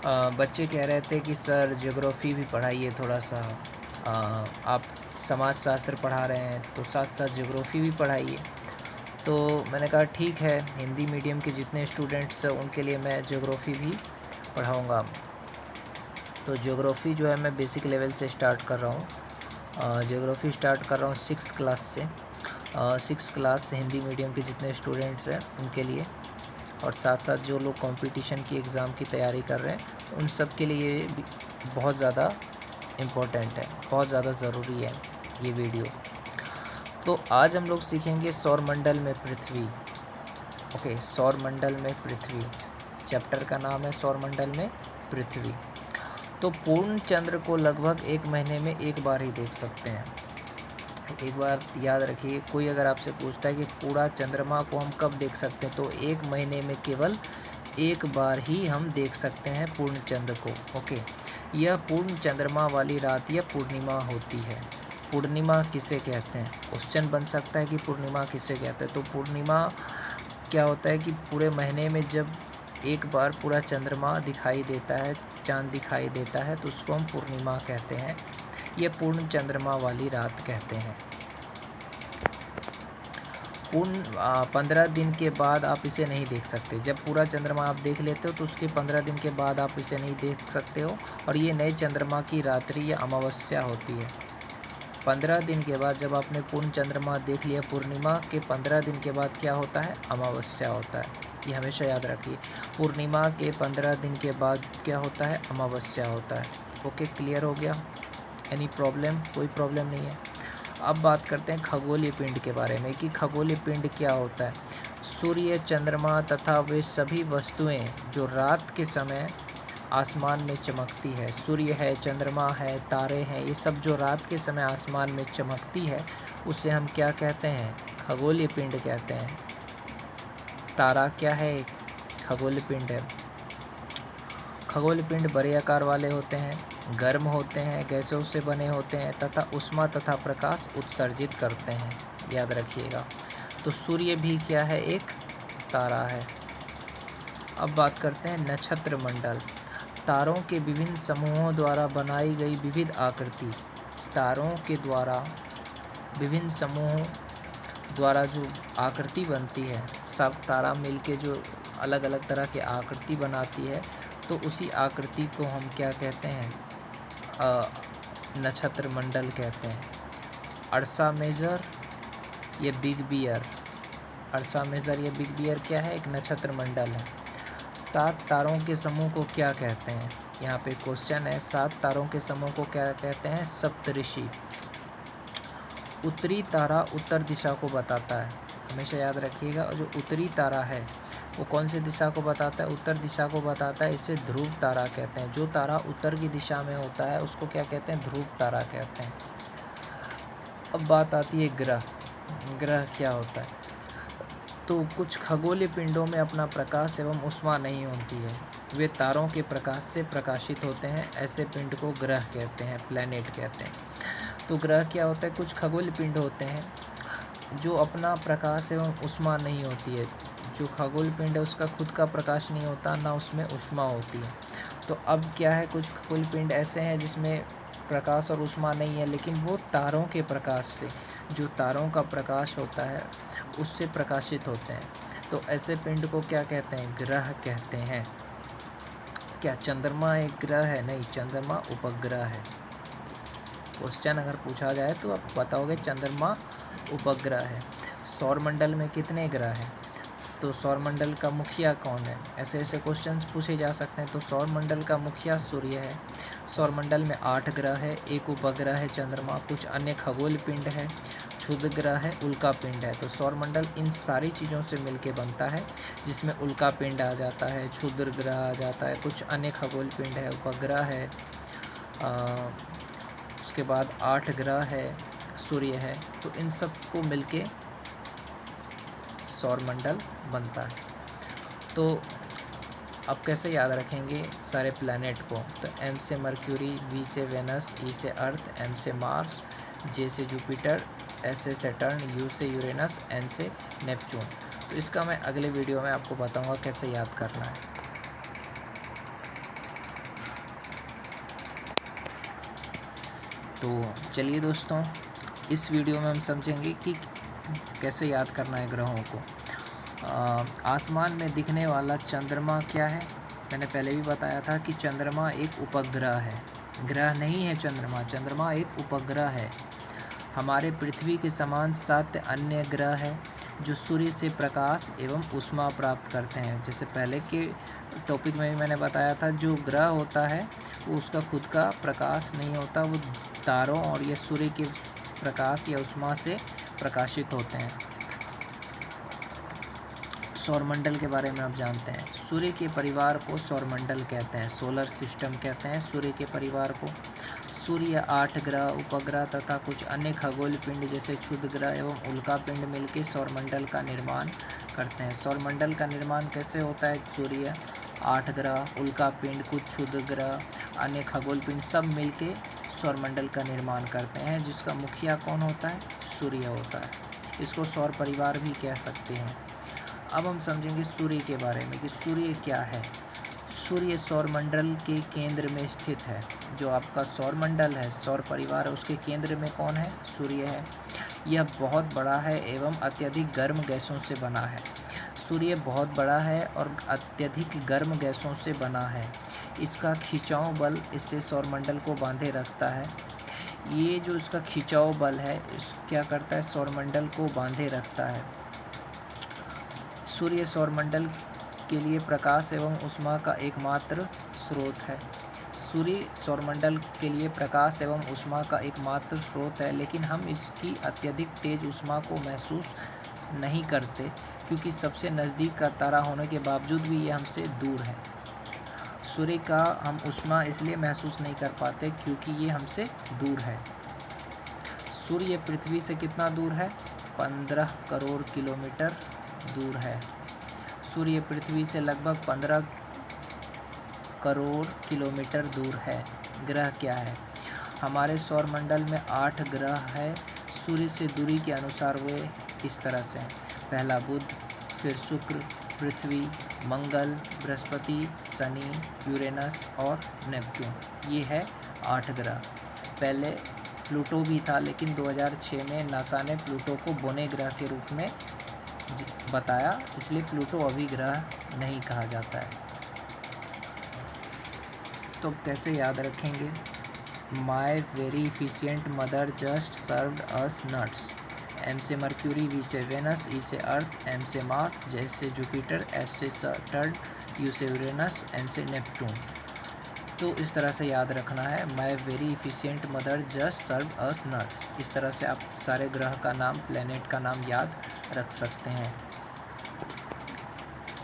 बच्चे कह रहे थे कि सर ज्योग्राफ़ी भी पढ़ाइए थोड़ा सा। आप समाजशास्त्र पढ़ा रहे हैं तो साथ साथ ज्योग्राफ़ी भी पढ़ाइए। तो मैंने कहा ठीक है, हिंदी मीडियम के जितने स्टूडेंट्स हैं उनके लिए मैं ज्योग्राफ़ी भी पढ़ाऊँगा। तो ज्योग्राफ़ी जो है मैं बेसिक लेवल से स्टार्ट कर रहा हूँ। ज्योग्राफ़ी स्टार्ट कर रहा हूँ 6 क्लास से। 6 क्लास हिंदी मीडियम के जितने स्टूडेंट्स हैं उनके लिए, और साथ साथ जो लोग कंपटीशन की एग्ज़ाम की तैयारी कर रहे हैं उन सब के लिए ये भी बहुत ज़्यादा इम्पोर्टेंट है, बहुत ज़्यादा ज़रूरी है ये वीडियो। तो आज हम लोग सीखेंगे सौरमंडल में पृथ्वी। ओके, सौरमंडल में पृथ्वी चैप्टर का नाम है, सौरमंडल में पृथ्वी। तो पूर्ण चंद्र को लगभग 1 महीने में एक बार ही देख सकते हैं। एक बार याद रखिए, कोई अगर आपसे पूछता है कि पूरा चंद्रमा को हम कब देख सकते हैं, तो 1 महीने में केवल एक बार ही हम देख सकते हैं पूर्ण चंद्र को। ओके, यह पूर्ण चंद्रमा वाली रात या पूर्णिमा होती है। पूर्णिमा किसे कहते हैं, क्वेश्चन बन सकता है कि पूर्णिमा किसे कहते हैं। तो पूर्णिमा क्या होता है कि पूरे महीने में जब एक बार पूरा चंद्रमा दिखाई देता है, चाँद दिखाई देता है, तो उसको हम पूर्णिमा कहते हैं। ये पूर्ण चंद्रमा वाली रात कहते हैं। पूर्ण 15 दिन के बाद आप इसे नहीं देख सकते। जब पूरा चंद्रमा आप देख लेते हो तो उसके 15 दिन के बाद आप इसे नहीं देख सकते हो, और ये नए चंद्रमा की रात्रि या अमावस्या होती है। 15 दिन के बाद जब आपने पूर्ण चंद्रमा देख लिया, पूर्णिमा के 15 दिन के बाद क्या होता है, अमावस्या होता है। ये हमेशा याद रखिए, पूर्णिमा के 15 दिन के बाद क्या होता है, अमावस्या होता है। ओके, क्लियर हो गया? Any problem? कोई प्रॉब्लम नहीं है। अब बात करते हैं खगोलीय पिंड के बारे में कि खगोलीय पिंड क्या होता है। सूर्य, चंद्रमा तथा वे सभी वस्तुएं जो रात के समय आसमान में चमकती है, सूर्य है, चंद्रमा है, तारे हैं, ये सब जो रात के समय आसमान में चमकती है उसे हम क्या कहते हैं, खगोलीय पिंड कहते हैं। तारा क्या है, खगोलीय पिंड है। खगोलीय पिंड बड़े आकार वाले होते हैं, गर्म होते हैं, गैसों से बने होते हैं तथा ऊष्मा तथा प्रकाश उत्सर्जित करते हैं, याद रखिएगा। तो सूर्य भी क्या है, एक तारा है। अब बात करते हैं नक्षत्र मंडल। तारों के विभिन्न समूहों द्वारा बनाई गई विविध आकृति। तारों के द्वारा विभिन्न समूहों द्वारा जो आकृति बनती है, सब तारा मिलके जो अलग अलग तरह की आकृति बनाती है, तो उसी आकृति को हम क्या कहते हैं, नक्षत्र मंडल कहते हैं। अर्सा मेजर ये बिग बियर, अर्सा मेजर ये बिग बियर क्या है, एक नक्षत्र मंडल है। 7 तारों के समूह को क्या कहते हैं, यहाँ पे क्वेश्चन है, 7 तारों के समूह को क्या कहते हैं, सप्तऋषि। उत्तरी तारा उत्तर दिशा को बताता है, हमेशा याद रखिएगा। और जो उत्तरी तारा है वो कौन सी दिशा को बताता है, उत्तर दिशा को बताता है। इसे ध्रुव तारा कहते हैं। जो तारा उत्तर की दिशा में होता है उसको क्या कहते हैं, ध्रुव तारा कहते हैं। अब बात आती है ग्रह। ग्रह क्या होता है, तो कुछ खगोलीय पिंडों में अपना प्रकाश एवं ऊष्मा नहीं होती है, वे तारों के प्रकाश से प्रकाशित होते हैं। ऐसे पिंड को ग्रह कहते हैं, प्लैनेट कहते हैं। तो ग्रह क्या होता है, कुछ खगोलीय पिंड होते हैं जो अपना प्रकाश एवं ऊष्मा नहीं होती है। जो खगोलीय पिंड है उसका खुद का प्रकाश नहीं होता, ना उसमें ऊष्मा होती है। तो अब क्या है, कुछ खगोलीय पिंड ऐसे हैं जिसमें प्रकाश और ऊष्मा नहीं है, लेकिन वो तारों के प्रकाश से, जो तारों का प्रकाश होता है उससे प्रकाशित होते हैं। तो ऐसे पिंड को क्या कहते हैं, ग्रह कहते हैं। क्या चंद्रमा एक ग्रह है, नहीं, चंद्रमा उपग्रह है। क्वेश्चन अगर पूछा जाए तो आप बताओगे चंद्रमा उपग्रह है। सौरमंडल में कितने ग्रह हैं, तो सौरमंडल का मुखिया कौन है, ऐसे ऐसे क्वेश्चंस पूछे जा सकते हैं। तो सौरमंडल का मुखिया सूर्य है। सौरमंडल में 8 ग्रह है, एक उपग्रह है चंद्रमा, कुछ अन्य खगोल पिंड है, क्षुद्र ग्रह है, उल्का पिंड है। तो सौरमंडल इन सारी चीज़ों से मिलके बनता है, जिसमें उल्का पिंड आ जाता है, क्षुद्र ग्रह आ जाता है, कुछ अन्य खगोल पिंड है, उपग्रह है, उसके बाद 8 ग्रह है, सूर्य है। तो इन सब को मिलके सौरमंडल बनता है। तो अब कैसे याद रखेंगे सारे प्लैनेट को, तो एम से मर्क्यूरी, वी से वेनस, ई से अर्थ, एम से मार्स, जे से जुपिटर, एस से सैटर्न, यू से यूरेनस, एन से नेपच्यून। तो इसका मैं अगले वीडियो में आपको बताऊंगा कैसे याद करना है। तो चलिए दोस्तों, इस वीडियो में हम समझेंगे कि कैसे याद करना है ग्रहों को। आसमान में दिखने वाला चंद्रमा क्या है? मैंने पहले भी बताया था कि चंद्रमा एक उपग्रह है, ग्रह नहीं है चंद्रमा। चंद्रमा एक उपग्रह है। हमारे पृथ्वी के समान 7 अन्य ग्रह हैं जो सूर्य से प्रकाश एवं ऊष्मा प्राप्त करते हैं। जैसे पहले के टॉपिक में भी मैंने बताया था, जो ग्रह होता है वो उसका खुद का प्रकाश नहीं होता, वो तारों और या सूर्य के प्रकाश या ऊष्मा से प्रकाशित होते हैं। सौरमंडल के बारे में आप जानते हैं। सूर्य के परिवार को सौरमंडल कहते हैं, सोलर सिस्टम कहते हैं सूर्य के परिवार को। सूर्य 8 ग्रह, उपग्रह तथा कुछ अन्य खगोल पिंड जैसे क्षुद्र ग्रह एवं उल्का पिंड मिलकर सौरमंडल का निर्माण करते हैं। सौरमंडल का निर्माण कैसे होता है? सूर्य, 8 ग्रह, उल्का पिंड, कुछ क्षुद्र ग्रह, अन्य खगोल पिंड सब मिलके सौरमंडल का निर्माण करते हैं, जिसका मुखिया कौन होता है? सूर्य होता है। इसको सौर परिवार भी कह सकते हैं। अब हम समझेंगे सूर्य के बारे में कि सूर्य क्या है। सूर्य सौरमंडल के केंद्र में स्थित है। जो आपका सौरमंडल है, सौर परिवार है, उसके केंद्र में कौन है? सूर्य है। यह बहुत बड़ा है एवं अत्यधिक गर्म गैसों से बना है। सूर्य बहुत बड़ा है और अत्यधिक गर्म गैसों से बना है। इसका खिंचाव बल इससे सौरमंडल को बांधे रखता है। ये जो इसका खिंचाव बल है, क्या करता है? सौरमंडल को बांधे रखता है। सूर्य सौरमंडल के लिए प्रकाश एवं ऊष्मा का एकमात्र स्रोत है। सूर्य सौरमंडल के लिए प्रकाश एवं ऊष्मा का एकमात्र स्रोत है, लेकिन हम इसकी अत्यधिक तेज ऊष्मा को महसूस नहीं करते, क्योंकि सबसे नज़दीक का तारा होने के बावजूद भी ये हमसे दूर है। सूर्य का हम ऊष्मा इसलिए महसूस नहीं कर पाते क्योंकि ये हमसे दूर है। सूर्य पृथ्वी से कितना दूर है? 15 करोड़ किलोमीटर दूर है। सूर्य पृथ्वी से लगभग 15 करोड़ किलोमीटर दूर है। ग्रह क्या है? हमारे सौरमंडल में 8 ग्रह है। सूर्य से दूरी के अनुसार वे इस तरह से हैं। पहला बुध, फिर शुक्र, पृथ्वी, मंगल, बृहस्पति, शनि, यूरेनस और नेपच्यून। ये है 8 ग्रह। पहले प्लूटो भी था, लेकिन 2006 में नासा ने प्लूटो को बोने ग्रह के रूप में बताया, इसलिए प्लूटो अभी ग्रह नहीं कहा जाता है। तो कैसे याद रखेंगे? My very efficient mother just served us nuts. M से मर्क्यूरी, वी से वेनस, ई से अर्थ, एम से मार्स, जे से जुपिटर, एस से सैटर्न, यू से यूरेनस, एन से नेपट्टून। तो इस तरह से याद रखना है, my very efficient mother just served us nuts. इस तरह से आप सारे ग्रह का नाम, प्लेनेट का नाम याद रख सकते हैं।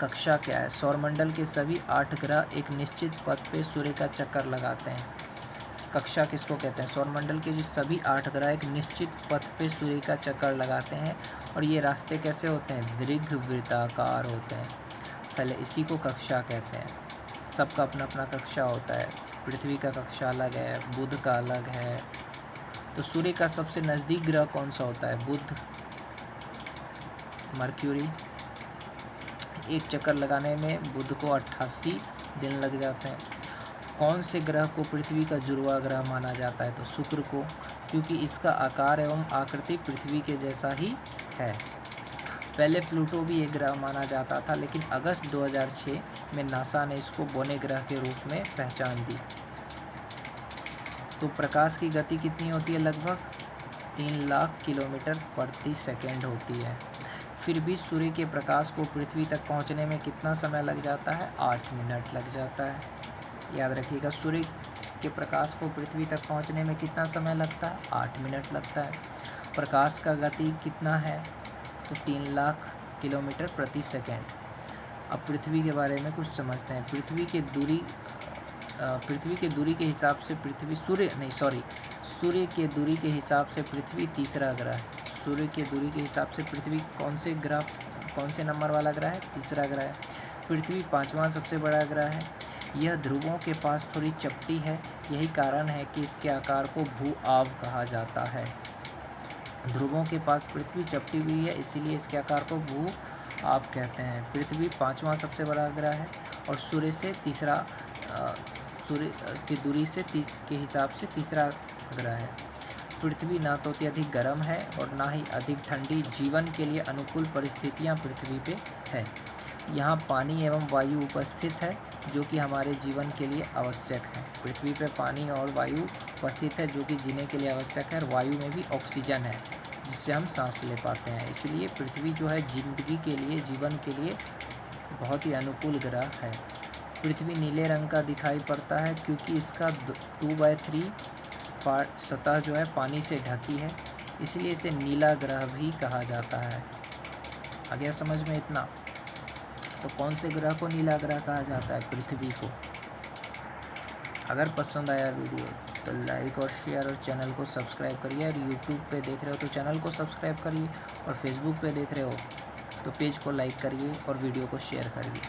कक्षा क्या है? सौरमंडल के सभी 8 ग्रह एक निश्चित पथ पे सूर्य का चक्कर लगाते हैं। कक्षा किसको कहते हैं? सौरमंडल के जो सभी 8 ग्रह एक निश्चित पथ पे सूर्य का चक्कर लगाते हैं, और ये रास्ते कैसे होते हैं? दीर्घवृत्ताकार होते हैं। पहले इसी को कक्षा कहते हैं। सबका अपना अपना कक्षा होता है। पृथ्वी का कक्षा अलग है, बुध का अलग है। तो सूर्य का सबसे नज़दीक ग्रह कौन सा होता है? बुध, मर्क्यूरी। एक चक्कर लगाने में बुध को 88 दिन लग जाते हैं। कौन से ग्रह को पृथ्वी का जुड़वा ग्रह माना जाता है? तो शुक्र को, क्योंकि इसका आकार एवं आकृति पृथ्वी के जैसा ही है। पहले प्लूटो भी एक ग्रह माना जाता था, लेकिन अगस्त 2006 में नासा ने इसको बोने ग्रह के रूप में पहचान दी। तो प्रकाश की गति कितनी होती है? लगभग 3 लाख किलोमीटर प्रति सेकेंड होती है। फिर भी सूर्य के प्रकाश को पृथ्वी तक पहुंचने में कितना समय लग जाता है? 8 मिनट लग जाता है। याद रखिएगा, सूर्य के प्रकाश को पृथ्वी तक पहुंचने में कितना समय लगता है? 8 मिनट लगता है। प्रकाश का गति कितना है? तो 3 लाख किलोमीटर प्रति सेकेंड। अब पृथ्वी के बारे में कुछ समझते हैं। पृथ्वी के दूरी के हिसाब से सूर्य के दूरी के हिसाब से पृथ्वी तीसरा ग्रह है। सूर्य के दूरी के हिसाब से पृथ्वी कौन से नंबर वाला ग्रह है? तीसरा ग्रह है। पृथ्वी 5वां सबसे बड़ा ग्रह है। यह ध्रुवों के पास थोड़ी चपटी है। यही कारण है कि इसके आकार को भू-आव कहा जाता है। ध्रुवों के पास पृथ्वी चपटी हुई है, इसीलिए इसके आकार को भू-आव कहते हैं। पृथ्वी 5वां सबसे बड़ा ग्रह है और सूर्य की दूरी के हिसाब से तीसरा ग्रह है। पृथ्वी ना तो अत्यधिक गर्म है और ना ही अधिक ठंडी। जीवन के लिए अनुकूल परिस्थितियाँ पृथ्वी पे है। यहाँ पानी एवं वायु उपस्थित है जो कि हमारे जीवन के लिए आवश्यक है। पृथ्वी पे पानी और वायु उपस्थित है जो कि जीने के लिए आवश्यक है, और वायु में भी ऑक्सीजन है जिससे हम सांस ले पाते हैं। इसलिए पृथ्वी जो है जिंदगी के लिए, जीवन के लिए बहुत ही अनुकूल ग्रह है। पृथ्वी नीले रंग का दिखाई पड़ता है क्योंकि इसका 2/3 पार्ट सतह जो है पानी से ढकी है, इसलिए इसे नीला ग्रह भी कहा जाता है। आ गया समझ में इतना? तो कौन से ग्रह को नीला ग्रह कहा जाता है? पृथ्वी को। अगर पसंद आया वीडियो तो लाइक और शेयर और चैनल को सब्सक्राइब करिए। और यूट्यूब पे देख रहे हो तो चैनल को सब्सक्राइब करिए, और फेसबुक पे देख रहे हो तो पेज को लाइक करिए और वीडियो को शेयर करिए।